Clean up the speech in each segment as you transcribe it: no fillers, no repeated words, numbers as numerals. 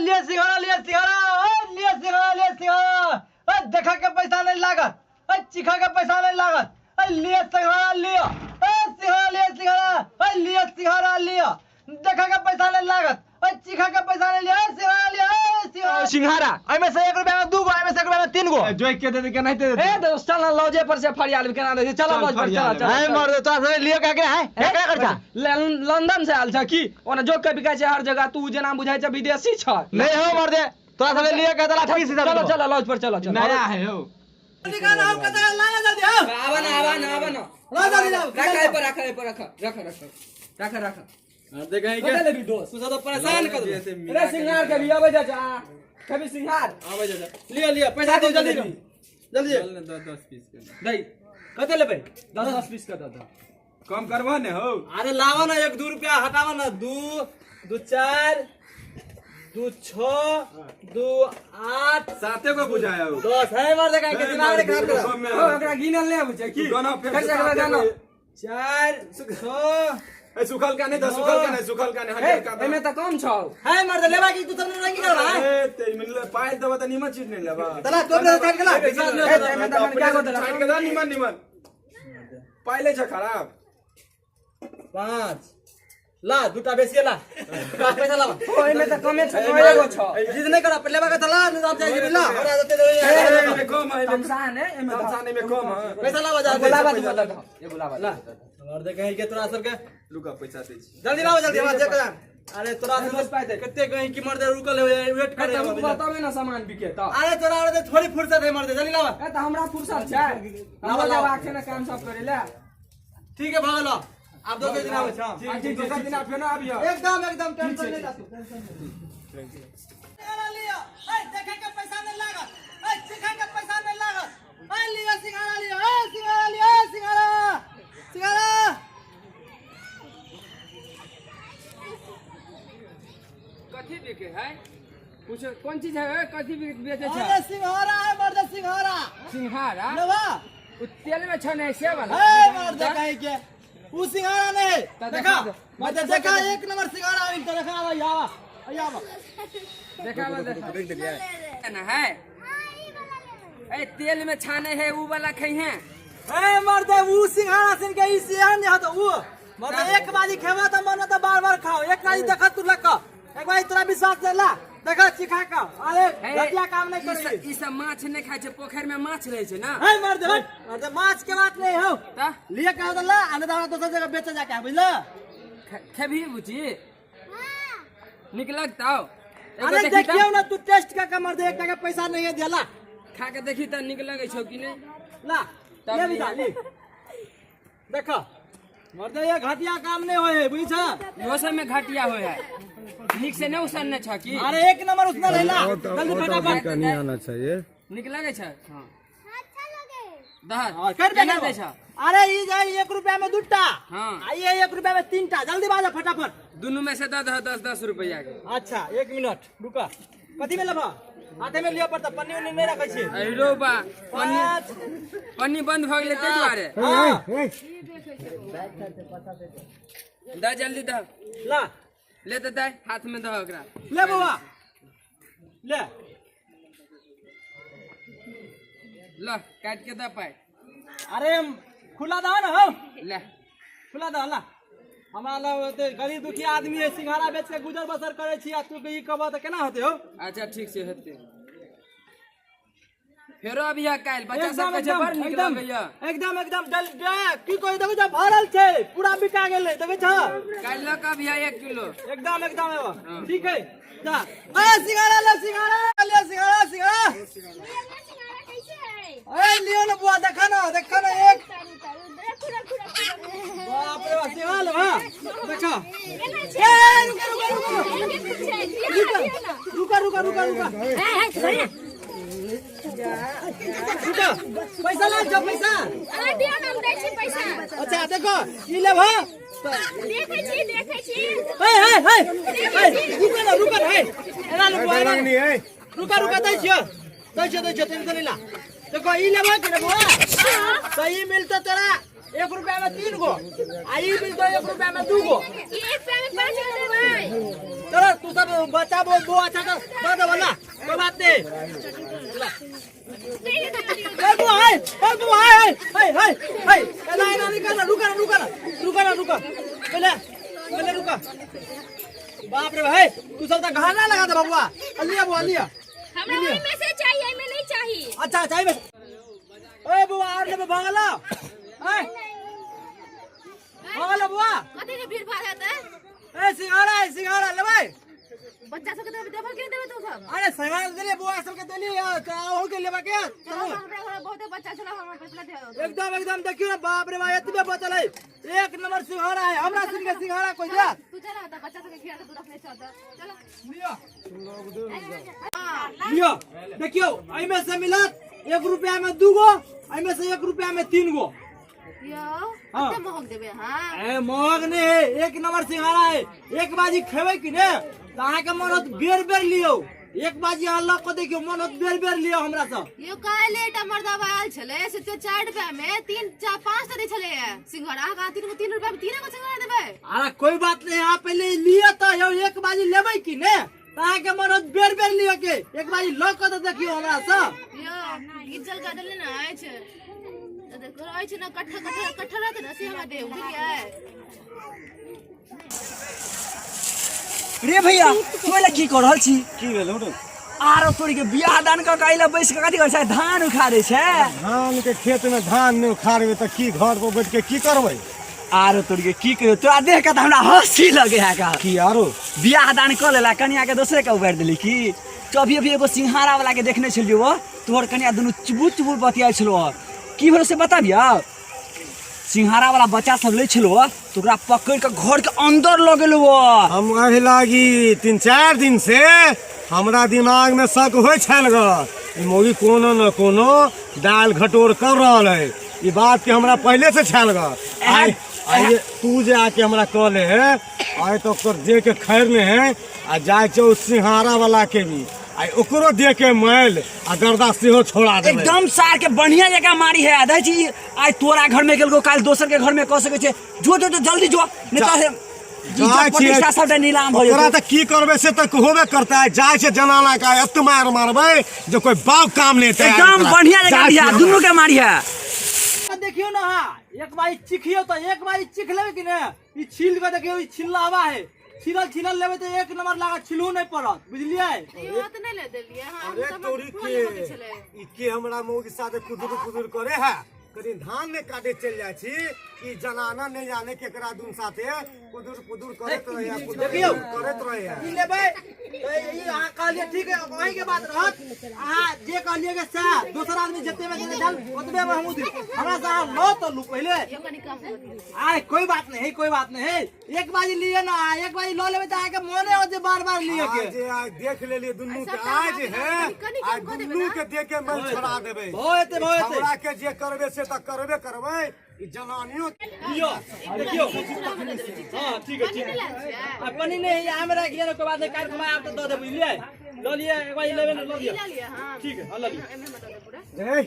लिए सिंघाड़ा लिए सिंघाड़ा देखा के पैसा नहीं लागत चिखा के पैसा नहीं लागत लिए सिंघाड़ा लियो सिंघाड़ा लिए सिंघाड़ा लियो देखा के पैसा नहीं लागत चिखा के पैसा नहीं लियो सिंघाड़ा सिंघाड़ा एमे से 1 रुपया में 2 गो एमे से 1 रुपया में 3 गो जोई के दे के नहीं दे ए दोस्त चल ना लॉजे पर से फरियाल केना दे चलो लॉज पर चल है मर तो से लियो का के है क्या करता लंदन से आल छ की ओना जो के बिकाय छै हर जगह तू जेना बुझाय छ विदेशी छ नहीं हो मर दे तोरा से लियो का तला फीस चलो चलो लॉज पर चलो चलो नया है हो निकाल आओ कता लाना जल्दी आओ आवन ला जल्दी लाओ रख देख है बता ले भी दोस्त तू तो परेशान कर दे अरे सिंगार के भी आवे जा कभी सिंगार आवे जा लियो पैसा दे जल्दी जल्दी 10 पीस के दई कते लेबे 10 पीस का दो कम करवा ने हो अरे लावा ना 1 2 रुपया हटावा ना 2 2 4 2 6 2 8 साथे को बुझाया हो 10 है मार दे के दिमाग रे खराब कर ओ एकरा गिनल ले बुझे की दोनों फेर कैसे एकरा जानो 4 6 ए सुखल का नहीं सुखल का नहीं हजार का एमे त कम छ है मार दे लेबा की तू सब रंगी करबा है ए तेरी मिल पाए दबा त निमन चीज नहीं लेबा तला तो काट के ला एमे त मन क्या को दला छाट के दा निमन पाइले छ खराब 5 ला दूटा बेसी ला पैसा ला ओ एमे त कमे छ एगो छ जिद नहीं करा लेबा का तला नहीं आप जाएगी ला हमरा देते दे में कम है तमसान है एमे तमसाने में कम है पैसा लावा जा बुलावा तू बता दो ये बुलावा ला और दे कहीं के तोरा सब के लुका पैसा दे छी जल्दी लाओ जल्दी आवाज दे अरे तोरा बस पाए दे कितने कहीं की मर दे रुकल है वेट कर तब बतावे ना सामान बिके त अरे तोरा और थोड़ी फुर्सत है मर दे जल्दी लावा ए त हमरा फुर्सत छै हमरा जब आखे ना काम सब करे ले ठीक है भाग लो आप दो दिन आवे छ ठीक दूसरा दिन आप ना आबियो एकदम टेंशन नहीं ला लियो ए देखे के पैसा नहीं लागत ए चिखा के पैसा नहीं लागत ए लियो सिंगाड़ा लियो सिंगाड़ा कथी बिके है पूछो कौन चीज है कथी बेचे छै अरे सिंघाड़ा है मर्द सिंघाड़ा सिंघाड़ा लेवा उ तेल में छ नहीं से वाला ए मर्द कहीं के उ सिंघाड़ा नहीं देखा मत देखा 1 नंबर सिंघाड़ा आई तो देखा आवा देखा ना है ए तेल में छाने है उ वाला खई है ए मर्द उ सिंघाड़ा सिन के ई सियान नहीं होता उ मर्द एक बारी खेवा तो मन तो बार खाओ एक बारी देखा तू लका एक बारी तोरा विश्वास नहीं ला देखा चिखा का अरे घटिया काम नहीं करी ई सब माछ नहीं खाय छै पोखर में माछ रहे छै ना है मर्द माछ के बात नहीं हो त लिए कहा ला आने दाना दोसर जगह बेचे जाके बुझला खेभी बुची निक लगताओ अरे देखियो ना तू टेस्ट का मर्द 1 टका पैसा नहीं है देला खा के देखी त निक लगे छौ कि नहीं ला ये भी डाली देखो मर्द ये घटिया काम नहीं होए बुझ छ इहो सब में घटिया होय है निक से नहीं उसन छ की अरे 1 नंबर उसने लेला जल्दी फटाफट नहीं आना चाहिए निक लगे छ हां अच्छा लगे दहर कर केना दे दे छ अरे ई जाई 1 रुपया में 2टा हां ये 1 रुपया में 3टा जल्दी बाजा फटाफट दोनों में से 10 रुपया के अच्छा 1 मिनट रुका कथी में लेबा हाथे में लियो पड़ता पन्नी उन्नी नहीं रखै छी अहिरो बा पन्नी बंद भ गेलै तै दुआरे दा जल्दी दा ला ले त दे हाथ में दह ओकरा ले बाबा ले ल काट के दा पाए अरे खुला दो ना हो ले खुला दो ला हमरा ला गरीब दुखी आदमी है सिंघाड़ा बेच के गुजर बसर करे छी आ तू के ई कहबा त केना होते हो अच्छा ठीक से हेते फेरो अभी काल बच्चा सब के बड़ निक लगैया एकदम डल की कोई देखो जा भरल छे पूरा बिका गेलै देखै छ काल ल का भी 1 किलो एकदम है ठीक है जा ए सिंघाड़ा ले सिंघाड़ा कैसे है ए लियो ना बुआ देखा ना एक बाप रे सिंघाड़ा हां देखा रुका पैसा ला जो पैसा दियो ना हम दै छी पैसा अच्छा देखो ई लेब देखै छी रुका है एना नहीं है रुका दै छियो तेरे ला देखो ई लेब कि रे बुआ सही मिलतो तोरा 1 रुपया में 3 गो आई भी दो 1 रुपया में 2 गो। एक पे में 5 गो देबै। चलो तू सब बच्चा वो अच्छा कर दे वाला कोई बात नहीं। ए वो है ना रुका पहले रुका। बाप रे भाई तू सब तो घाना लगा दे बबुआ। लिया हमरा ओइ में से चाहिए, में नहीं चाहिए। अच्छा चाहिए ओए बुआ आर ले भागला ए भागला बुआ कथि के भीड़ भाड़ हेतै? ए सिंघाड़ा ले भाई बच्चा सब के देबै के देबै तू सब? अरे सिंघाड़ा दे बुआ सब के देली हो के लेबा के चलो हमरा घर बहुते बच्चा छला, हमरा पैसा दे। एकदम देखियो ना बाप रे भाई एतबे बचल है। 1 नंबर सिंघाड़ा है हमरा सिंह के सिंघाड़ा कोई दे तू चला त बच्चा सब के खिया के तू रखले छ त चलो लियो देखियो आई में से मिलत 1 रुपया में 2 गो आई में से 1 रुपया में 3 गो। यो हाँ। कते महंग देबै? हां ए महंग नहीं है 1 नंबर सिंघाड़ा है। एक बाजी खेबे कि ने त अहाँ के मन होत बेर लियो। एक बाजी अहाँ लक को देखियो मन होत बेर लियो हमरा सब। यो काले टमरदा आयल छले से 4 रुपया में 3 4 5 टा दे छले सिंघाड़ा का 3 रुपया में 3 गो सिंघाड़ा देबै। अरे कोई बात नहीं आप पहले लियो तो यो एक बाजी लेबै कि ने त अहाँ के मन होत बेर लियो के एक बाजी लक को देखियो हमरा सब। यो गिजल का देले ना आइ छै त देखो आइ छै ना कट्ठा रहत ना से हमरा देउ बुझियै। रे भैया तोला की कर रहल छी? की भेल हो आरो तोरी के बियाह दान क काइला बैस के कथि कर छै? धान उखाड़े छै। धान के खेत में धान नहीं उखाड़बे तो की घर पर बैठ के की करबे? आरो तोरी के की कहियो तोरा देख के त हमरा हंसी लगे है का। की आरो बियाह दान कर लेला कन्या के दूसरे के उबार देली की? तो अभी एगो सिंघाड़ा वाला के देखने छलियो वो तोहर कन्या दुनु चुबुर बतियाइ छलो। की भेल से बताबिया? सिंघाड़ा वाला बच्चा सब ले छलो तो ओकरा पकड़ के घर के अंदर ल गेलो। हम अभी लागी 3-4 दिन से हमरा दिमाग में शक होय छल ग मोगी कोनो न कोनो दाल घटोर कर रहल है। ई बात के हमरा पहले से छल ग। आइ तू जे आके हमरा कहले है आइ तो ओकर दे के खैरने है आ जाय छै उस सिंघाड़ा वाला के भी आई ओकरो दे के मैल आ गर्दा सेहो छोड़ा देबै। एकदम सार के बढ़िया जगह मारी है आधा जी। आज तोरा घर में गेलगो काल दोसर के घर में कह सके छे जो जल्दी जो नहीं तो प्रतिष्ठा सब नीलाम हो ओकरा त की करबे से त होबे करता है। जाय छै जनाना का एत मार मारबे जो कोई बाप काम नहीं तैयार एकदम बढ़िया जगह दिया दोनों के मारी है। देखियो ना एक बारी चिखियो तो एक बारी चिख लेबे कि ने ई छील के देखियो ई छिल्लावा है। छिलल लेबे तो 1 नंबर लागा छिलू नहीं पड़त बुझलिए। यो त नै ले देलिए। हां अरे तोरी के ई के हमरा मोह के साथ कुदुर करे है। कहीं धान में काटे चल जाय छी ई जनाना नहीं जाने केकरा दून साथे कुदुर करत रहे देखियो करत रहे ई लेबे तो ई अहाँ कहलिए ठीक है वही के बात रहत। अहाँ जे कहलिए के सा दूसरा आदमी जते में देने चल ओतबे में हम दी हमरा से अहाँ लो तो लू पहले। यो कनी कम कर दियो। आय कोई बात नहीं है एक बाजी लिए ना एक बाजी लो लेबे त आके मोने हो जे बार लिए के आज देख लेलिए दुन्नू के आज है आज दुन्नू के देख के मैं छोड़ा देबे। होते हमरा के जे करबे से त करबे करबे ई जनानियो लियो देखियो हां ठीक है अपनी नहीं आ मेरा के लेने के बाद काट खमा आप तो दे दे बुझलिए। लो लिए एक बार लेबे लो लिया हां ठीक है लो लिया एमे मत दे पूरा। ए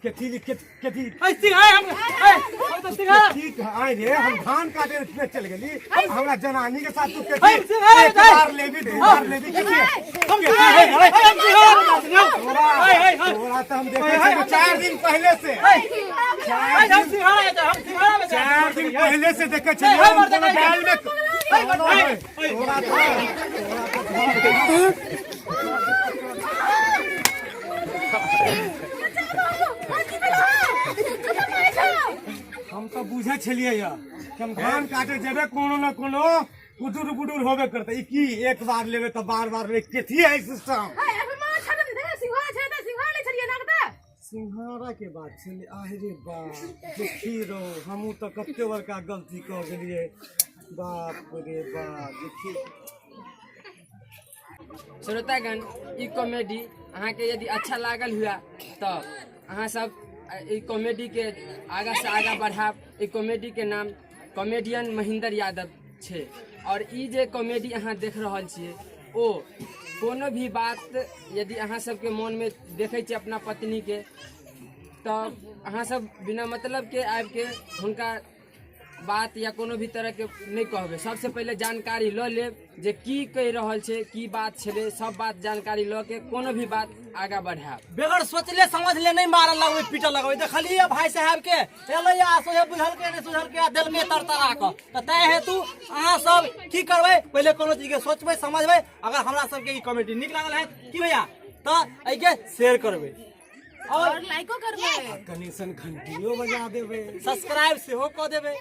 केथी ऐ सिंघाड़ा हम तो सिंघाड़ा ठीक है आए रे हम धान काटे में चल गेली हमरा जनानी के साथ तू ऐ केथी सिंघाड़ा एक बार लेबी दो बार लेबी केथी हम सिंघाड़ा तोरा तो हम देखे थे 4 दिन पहले से हम सिंघाड़ा में 4 दिन पहले से देखे छलिए हम कोनो बैल में तोरा हम तो बुझे छलिए या हम धान काटे जेबे कोनो न कोनो कुदुर होबे करते ई की एक बार लेबे तो बार ले केथी है सिस्टम। सिंघाड़ा के बात छले आहे रे बाप देखी रो हमू तो कते बड़का गलती कर गेलिए बाप रे बाप देखी। श्रोतागण ई कॉमेडी अहाँ के यदि अच्छा लागल हुआ तो अहाँ सब ई कॉमेडी के आगा से आगा बढ़ाब। ई कॉमेडी के नाम कॉमेडियन महेंद्र यादव छे और ई जे कॉमेडी अहाँ देख रहल छिए ओ कोनो भी बात यदि अहाँ सबके मन में देखे छिए अपना पत्नी के तब अहाँ सब बिना मतलब के आबि के हुनका बात या कोनो भी तरह के नहीं कहबे। सबसे पहले जानकारी ल लेब जे की कहि रहल छै, की बात छले, सब बात जानकारी ल के कोनो भी बात आगा बढ़ाब। बेगर सोचले समझले नहीं मारल लगबे पीटल लगबे। देखलिए भाई साहब के एलै आ सोहे बुझल के नहीं सुझल के दिल में तरतरा क त तै हेतु अहाँ सब की करबै, पहले कोनो चीज के सोचबै समझबै। अगर हमरा सब के ई कमेटी नीक लागल है की भैया त एहि के शेयर करबै और लाइको करबे, कनेक्शन घंटियो बजा देबे, सब्सक्राइब सेहो क देबै।